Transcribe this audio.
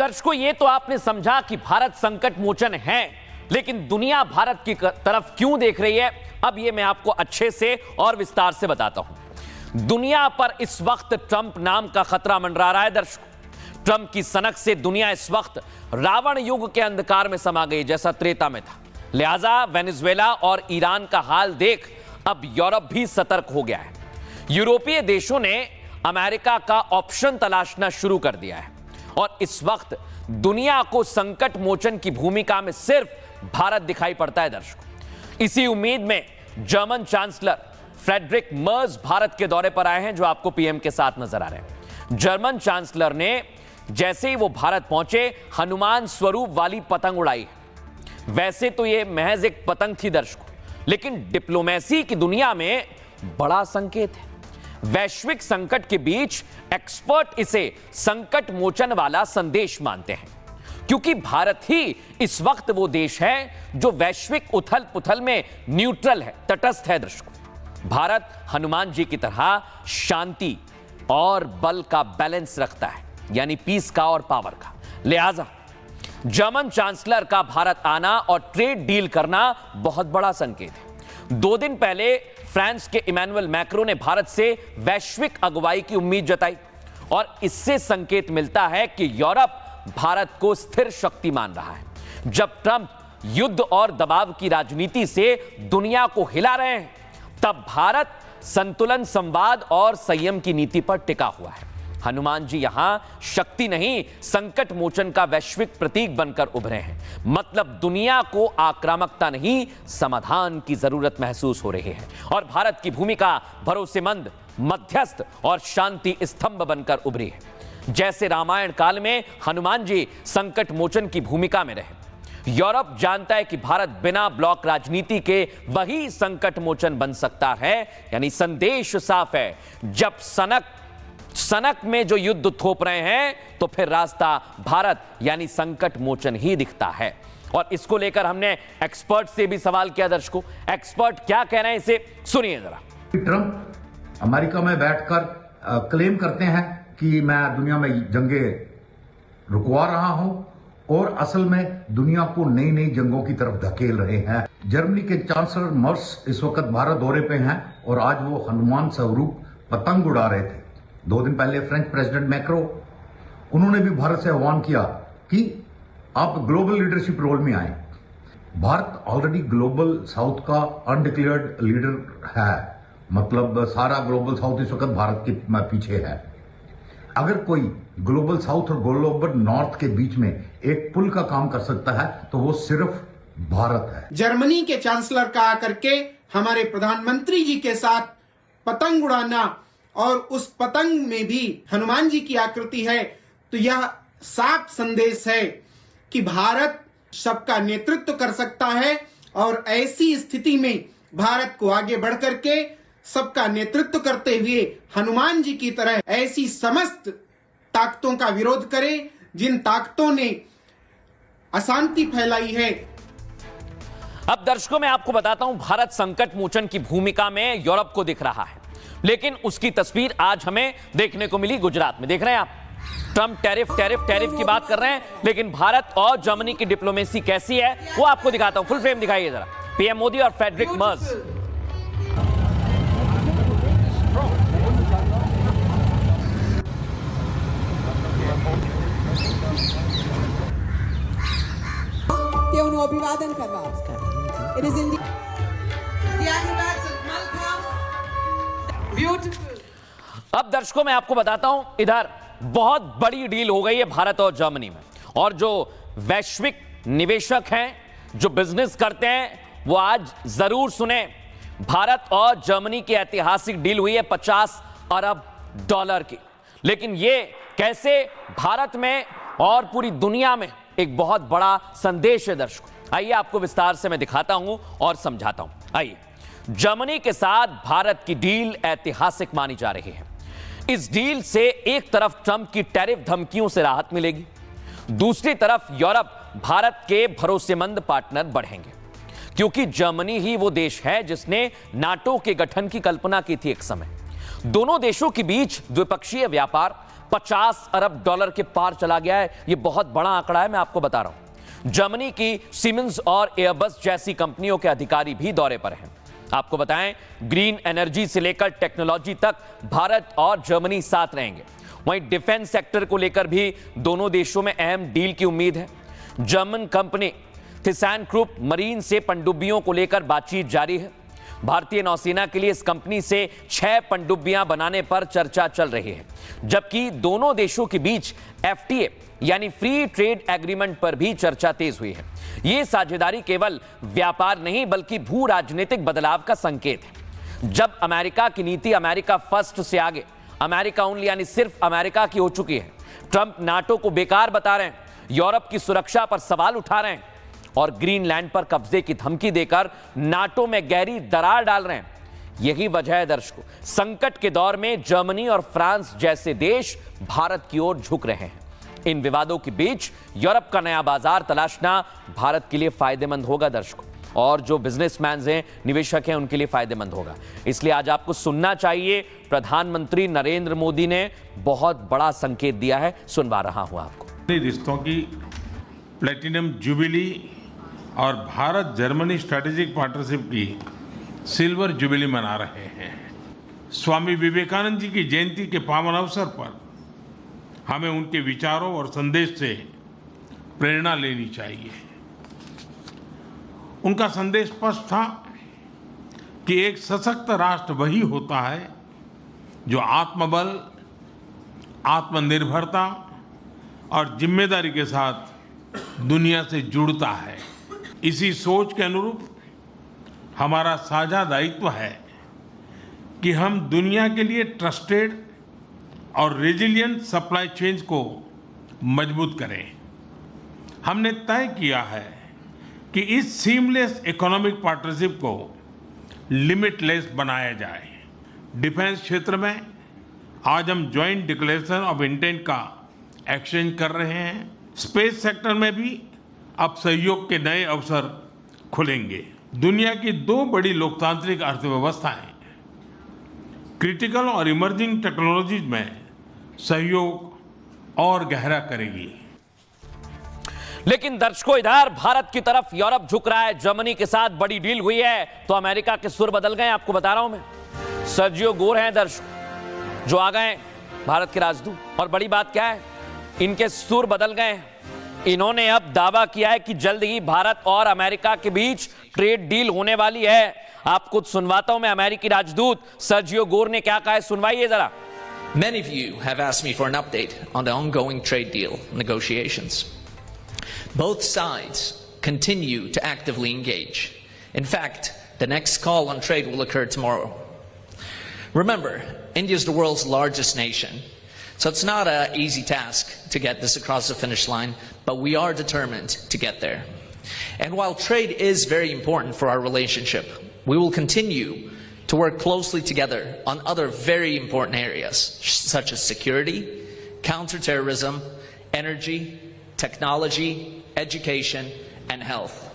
दर्शकों, ये तो आपने समझा कि भारत संकट मोचन है, लेकिन दुनिया भारत की तरफ क्यों देख रही है, अब ये मैं आपको अच्छे से और विस्तार से बताता हूं। दुनिया पर इस वक्त ट्रंप नाम का खतरा मंडरा रहा है। दर्शकों, ट्रंप की सनक से दुनिया इस वक्त रावण युग के अंधकार में समा गई, जैसा त्रेता में था। लिहाजा वेनेजुएला और ईरान का हाल देख अब यूरोप भी सतर्क हो गया है। यूरोपीय देशों ने अमेरिका का ऑप्शन तलाशना शुरू कर दिया है और इस वक्त दुनिया को संकट मोचन की भूमिका में सिर्फ भारत दिखाई पड़ता है। दर्शकों, इसी उम्मीद में German chancellor Friedrich Merz Bharat के दौरे पर आए हैं, जो आपको पीएम के साथ नजर आ रहे हैं। जर्मन चांसलर ने जैसे ही वो भारत पहुंचे, हनुमान स्वरूप वाली पतंग उड़ाई। वैसे तो ये महज एक पतंग थी दर्शकों, लेकिन डिप्लोमेसी की दुनिया में बड़ा संकेत है। वैश्विक संकट के बीच एक्सपर्ट इसे संकट मोचन वाला संदेश मानते हैं, क्योंकि भारत ही इस वक्त वो देश है जो वैश्विक उथल पुथल में न्यूट्रल है, तटस्थ है। दर्शकों, भारत हनुमान जी की तरह शांति और बल का बैलेंस रखता है, यानी पीस का और पावर का। लिहाजा जर्मन चांसलर का भारत आना और ट्रेड डील करना बहुत बड़ा संकेत है। 2 दिन पहले फ्रांस के इमैनुअल मैक्रों ने भारत से वैश्विक अगुवाई की उम्मीद जताई और इससे संकेत मिलता है कि यूरोप भारत को स्थिर शक्ति मान रहा है। जब ट्रंप युद्ध और दबाव की राजनीति से दुनिया को हिला रहे हैं, तब भारत संतुलन, संवाद और संयम की नीति पर टिका हुआ है। हनुमान जी यहां शक्ति नहीं, संकट मोचन का वैश्विक प्रतीक बनकर उभरे हैं। मतलब दुनिया को आक्रामकता नहीं, समाधान की जरूरत महसूस हो रही है और भारत की भूमिका भरोसेमंद, मध्यस्थ और शांति स्तंभ बनकर उभरी है। जैसे रामायण काल में हनुमान जी संकट मोचन की भूमिका में रहे, यूरोप जानता है कि भारत बिना ब्लॉक राजनीति के वही संकट मोचन बन सकता है। यानी संदेश साफ है, जब सनक में जो युद्ध थोप रहे हैं, तो फिर रास्ता भारत यानी संकट मोचन ही दिखता है। और इसको लेकर हमने एक्सपर्ट से भी सवाल किया। दर्शकों, एक्सपर्ट क्या कह रहे हैं, इसे सुनिए जरा। ट्रंप अमेरिका में बैठकर क्लेम करते हैं कि मैं दुनिया में जंगे रुकवा रहा हूं और असल में दुनिया को नई नई जंगों की तरफ धकेल रहे हैं। जर्मनी के चांसलर मर्स इस वक्त भारत दौरे पे हैं और आज वो हनुमान स्वरूप पतंग उड़ा रहे थे। 2 दिन पहले फ्रेंच प्रेसिडेंट मैक्रो, उन्होंने भी भारत से आह्वान किया कि आप ग्लोबल लीडरशिप रोल में आए। भारत ऑलरेडी ग्लोबल साउथ का अनडिक्लेयर्ड लीडर है, मतलब सारा ग्लोबल साउथ इस वक्त भारत के पीछे है। अगर कोई ग्लोबल साउथ और ग्लोबल नॉर्थ के बीच में एक पुल का काम कर सकता है, तो वो सिर्फ भारत है। जर्मनी के चांसलर का आकर के हमारे प्रधानमंत्री जी के साथ पतंग उड़ाना और उस पतंग में भी हनुमान जी की आकृति है, तो यह साफ संदेश है कि भारत सबका नेतृत्व कर सकता है और ऐसी स्थिति में भारत को आगे बढ़ करके सबका नेतृत्व करते हुए हनुमान जी की तरह ऐसी समस्त ताकतों का विरोध करे जिन ताकतों ने अशांति फैलाई है। अब दर्शकों, मैं आपको बताता हूं, भारत संकट मोचन की भूमिका में यूरोप को दिख रहा है, लेकिन उसकी तस्वीर आज हमें देखने को मिली गुजरात में। देख रहे हैं आप, ट्रंप टैरिफ की बात कर रहे हैं, लेकिन भारत और जर्मनी की डिप्लोमेसी कैसी है वो आपको दिखाता हूं। फुल फ्रेम दिखाइए जरा। पीएम मोदी और फ्रेडरिक मर्ज। अभिवादन करवा। It is indeed beautiful। अब दर्शकों, मैं आपको बताता हूं, इधर बहुत बड़ी डील हो गई है भारत और जर्मनी में, और जो वैश्विक निवेशक हैं, जो बिजनेस करते हैं, वो आज जरूर सुने। भारत और जर्मनी की ऐतिहासिक डील हुई है $50 अरब की। लेकिन ये कैसे भारत में और पूरी दुनिया में एक बहुत बड़ा संदेश है। दर्शकों, आइए आपको विस्तार से मैं दिखाता हूं और समझाता हूं। आइए, जर्मनी के साथ भारत की डील ऐतिहासिक मानी जा रही है। इस डील से एक तरफ ट्रंप की टैरिफ धमकियों से राहत मिलेगी, दूसरी तरफ यूरोप भारत के भरोसेमंद पार्टनर बढ़ेंगे, क्योंकि जर्मनी ही वो देश है जिसने नाटो के गठन की कल्पना की थी एक समय। दोनों देशों के बीच द्विपक्षीय व्यापार 50 अरब डॉलर के पार चला गया है। यह बहुत बड़ा आंकड़ा है, मैं आपको बता रहा हूं। जर्मनी की सीमेंस और एयरबस जैसी कंपनियों के अधिकारी भी दौरे पर हैं। आपको बताएं, ग्रीन एनर्जी से लेकर टेक्नोलॉजी तक भारत और जर्मनी साथ रहेंगे। वहीं डिफेंस सेक्टर को लेकर भी दोनों देशों में अहम डील की उम्मीद है। जर्मन कंपनी थिसैनक्रूप मरीन से पनडुब्बियों को लेकर बातचीत जारी है। भारतीय नौसेना के लिए इस कंपनी से 6 पनडुब्बियां बनाने पर चर्चा चल रही है, जबकि दोनों देशों के बीच FTA यानी फ्री ट्रेड एग्रीमेंट पर भी चर्चा तेज हुई है। यह साझेदारी केवल व्यापार नहीं बल्कि भू राजनीतिक बदलाव का संकेत है। जब अमेरिका की नीति अमेरिका फर्स्ट से आगे अमेरिका ओनली यानी सिर्फ अमेरिका की हो चुकी है, ट्रंप नाटो को बेकार बता रहे हैं, यूरोप की सुरक्षा पर सवाल उठा रहे हैं और ग्रीनलैंड पर कब्जे की धमकी देकर नाटो में गहरी दरार डाल रहे हैं। यही वजह है दर्शकों, संकट के दौर में जर्मनी और फ्रांस जैसे देश भारत की ओर झुक रहे हैं। इन विवादों के बीच यूरोप का नया बाजार तलाशना भारत के लिए फायदेमंद होगा दर्शकों, और जो बिजनेसमैन हैं, निवेशक हैं, उनके लिए फायदेमंद होगा। इसलिए आज आपको सुनना चाहिए, प्रधानमंत्री नरेंद्र मोदी ने बहुत बड़ा संकेत दिया है। सुनवा रहा हूं आपको। रिश्तों की प्लेटिनम जुबिली और भारत जर्मनी स्ट्रैटेजिक पार्टनरशिप की सिल्वर जुबिली मना रहे हैं। स्वामी विवेकानंद जी की जयंती के पावन अवसर पर हमें उनके विचारों और संदेश से प्रेरणा लेनी चाहिए। उनका संदेश स्पष्ट था कि एक सशक्त राष्ट्र वही होता है जो आत्मबल, आत्मनिर्भरता और जिम्मेदारी के साथ दुनिया से जुड़ता है। इसी सोच के अनुरूप हमारा साझा दायित्व है कि हम दुनिया के लिए ट्रस्टेड और रेजिलिएंट सप्लाई चेन्स को मजबूत करें। हमने तय किया है कि इस सीमलेस इकोनॉमिक पार्टनरशिप को लिमिटलेस बनाया जाए। डिफेंस क्षेत्र में आज हम ज्वाइंट डिक्लेरेशन ऑफ इंटेंट का एक्सचेंज कर रहे हैं। स्पेस सेक्टर में भी अब सहयोग के नए अवसर खुलेंगे। दुनिया की 2 बड़ी लोकतांत्रिक अर्थव्यवस्थाएं क्रिटिकल और इमर्जिंग टेक्नोलॉजीज में सहयोग और गहरा करेगी। लेकिन दर्शकों, इधर भारत की तरफ यूरोप झुक रहा है। जर्मनी के साथ बड़ी डील हुई है तो अमेरिका के सुर बदल गए। आपको बता रहा हूं मैं, सर्जियो गोर हैं दर्शकों जो आ गए भारत के राजदूत। और बड़ी बात क्या है, इनके सुर बदल गए। इन्होंने अब दावा किया है कि जल्द ही भारत और अमेरिका के बीच ट्रेड डील होने वाली है। आपको सुनवाता हूं मैं, अमेरिकी राजदूत सर्जियो गोर ने क्या कहा है, सुनवाइए जरा। Many of you have asked me for an update on the ongoing trade deal negotiations. Both sides continue to actively engage. In fact, the next call on trade will occur tomorrow. Remember, India is the world's largest nation, so it's not an easy task to get this across the finish line, but we are determined to get there. And while trade is very important for our relationship, we will continue to work closely together on other very important areas, such as security, counterterrorism, energy, technology, education, and health.